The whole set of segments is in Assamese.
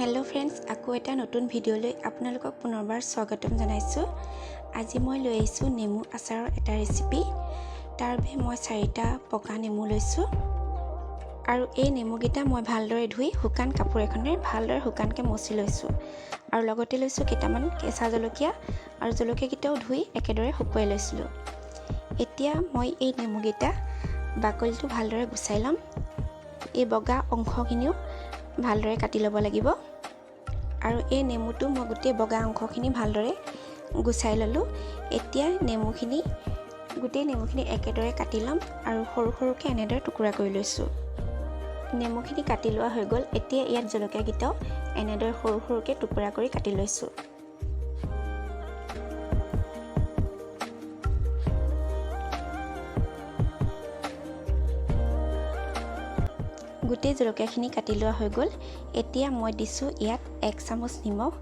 हेलो फ्रेंड्स আকৌ এটা নতুন ভিডিঅ'লৈ আপোনালোকক পুনৰবাৰ স্বাগতম জনাইছো। আজি মই লৈ আহিছো নেমু আচাৰৰ এটা ৰেচিপি। তাৰ বাবে মই 4টা পকা নেমু লৈছো আৰু এই নেমুকেইটা মই ভালদৰে ধুই শুকান কাপোৰ এখনেৰে ভালদৰে শুকানকৈ মচি লৈছো আৰু লগতে লৈছো কেইটামান কেঁচা জলকীয়া আৰু জলকীয়াকেইটাও ধুই একেদৰে শুকুৱাই লৈছিলো। এতিয়া মই এই নেমুকেইটা বাকলিটো ভালদৰে গুচাই লম। এই বগা অংশখিনিও ভালদৰে কাটি ল'ব লাগিব আৰু এই নেমুটো মই গোটেই বগা অংশখিনি ভালদৰে গুচাই ললো। এতিয়া গোটেই নেমুখিনি একেদৰে কাটি লম আৰু সৰু সৰুকৈ এনেদৰে টুকুৰা কৰি লৈছো। নেমুখিনি কাটি লোৱা হৈ গ'ল। এতিয়া ইয়াত জলকীয়াকেইটাও এনেদৰে সৰু সৰুকৈ টুকুৰা কৰি কাটি লৈছো। গোটেই জলকীয়াখিনি কাটি লোৱা হৈ গ'ল। এতিয়া মই দিছো ইয়াত 1 চামুচ নিমখ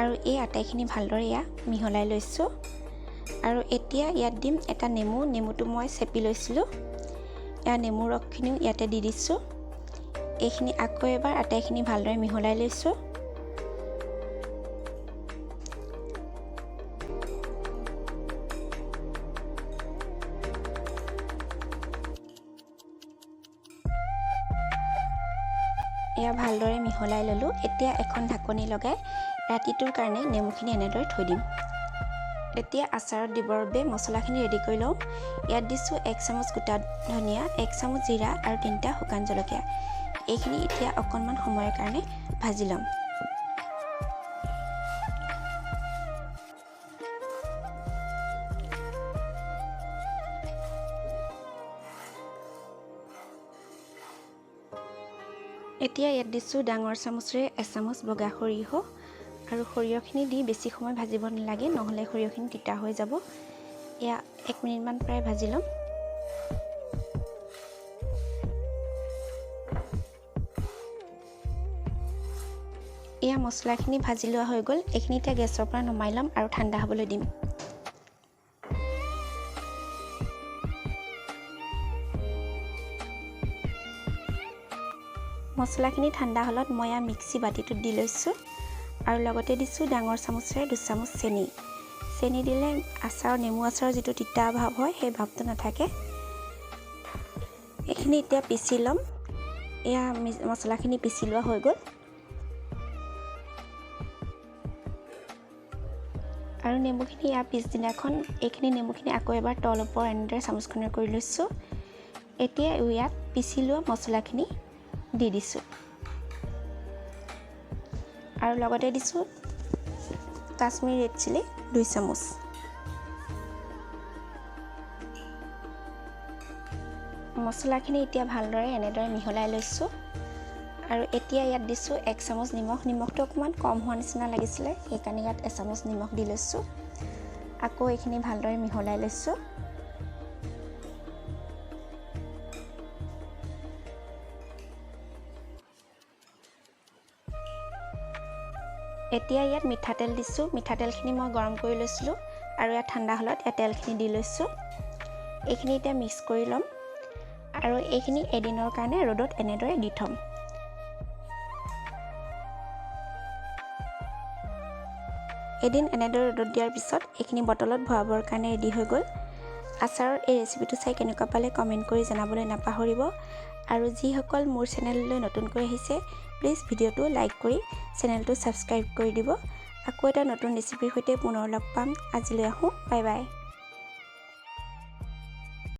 আৰু এই আটাইখিনি ভালদৰে মিহলাই লৈছো আৰু এতিয়া ইয়াত দিম এটা নেমুটো মই চেপি লৈছিলো। নেমুৰ ৰসখিনিও ইয়াতে দি দিছো। এইখিনি আকৌ এবাৰ আটাইখিনি ভালদৰে মিহলাই লৈছো। ভালদৰে মিহলাই ললো। এতিয়া এখন ঢাকনি লগাই ৰাতিটোৰ কাৰণে নেমুখিনি এনেদৰে থৈ দিম। এতিয়া আচাৰত দিবৰ বাবে মছলাখিনি ৰেডি কৰি লওঁ। ইয়াত দিছো 1 চামুচ গোটা ধনিয়া, 1 চামুচ জিৰা আৰু 3টা শুকান জলকীয়া। এইখিনি এতিয়া অকণমান সময়ৰ কাৰণে ভাজি ল'ম। এতিয়া ইয়াত দিছো ডাঙৰ চামুচেৰে 1 চামুচ বগা সৰিয়হ আৰু সৰিয়হখিনি দি বেছি সময় ভাজিব নালাগে, নহ'লে সৰিয়হখিনি তিতা হৈ যাব। 1 মিনিটমান প্ৰায় ভাজি ল'ম। মছলাখিনি ভাজি লোৱা হৈ গ'ল। এইখিনি এতিয়া গেছৰ পৰা নমাই ল'ম আৰু ঠাণ্ডা হ'বলৈ দিম। মছলাখিনি ঠাণ্ডা হ'লত মই মিক্সি বাতিটোত দি লৈছো আৰু লগতে দিছো ডাঙৰ চামুচেৰে 2 চামুচ চেনি দিলে নেমু আচাৰৰ যিটো তিতা ভাৱ হয় সেই ভাৱটো নাথাকে। এইখিনি এতিয়া পিচি ল'ম। মছলাখিনি পিচি লোৱা হৈ গ'ল আৰু নেমুখিনি পিছদিনাখন এইখিনি নেমুখিনি আকৌ এবাৰ তল ওপৰ এনেদৰে চামুচখনেৰে কৰি লৈছো। এতিয়া ইয়াত পিচি লোৱা মছলাখিনি দি দিছো আৰু লগতে দিছো কাশ্মীৰী ৰেড চিলি 2 চামুচ। মছলাখিনি এতিয়া ভালদৰে এনেদৰে মিহলাই লৈছো আৰু এতিয়া ইয়াত দিছো 1 চামুচ নিমখ। নিমখটো অকণমান কম হোৱা নিচিনা লাগিছিলে, সেইকাৰণে ইয়াত 1 চামুচ নিমখ দি লৈছো। আকৌ এইখিনি ভালদৰে মিহলাই লৈছো। এতিয়া ইয়াত মিঠাতেল দিছো। মিঠাতেলখিনি মই গৰম কৰি লৈছিলো আৰু ইয়াত ঠাণ্ডা হ'লত তেলখিনি দি লৈছো। এইখিনি এতিয়া মিক্স কৰি ল'ম আৰু এইখিনি এদিনৰ কাৰণে ৰ'দত এনেদৰে দি থ'ম। এদিন এনেদৰে ৰ'দত দিয়াৰ পিছত এইখিনি বটলত ভৰাবৰ কাৰণে ৰেডি হৈ গ'ল। আচাৰৰ এই ৰেচিপিটো চাই কেনেকুৱা পালে কমেণ্ট কৰি জনাবলৈ নাপাহৰিব আৰু যিসকল মোৰ চেনেললৈ নতুনকৈ আহিছে প্লিজ ভিডিঅ'টো লাইক কৰি চেনেলটো ছাবস্ক্ৰাইব কৰি দিব। আকৌ এটা নতুন ৰেচিপিৰ সৈতে পুনৰ লগ পাম। আজিলৈ আহোঁ। Bye bye.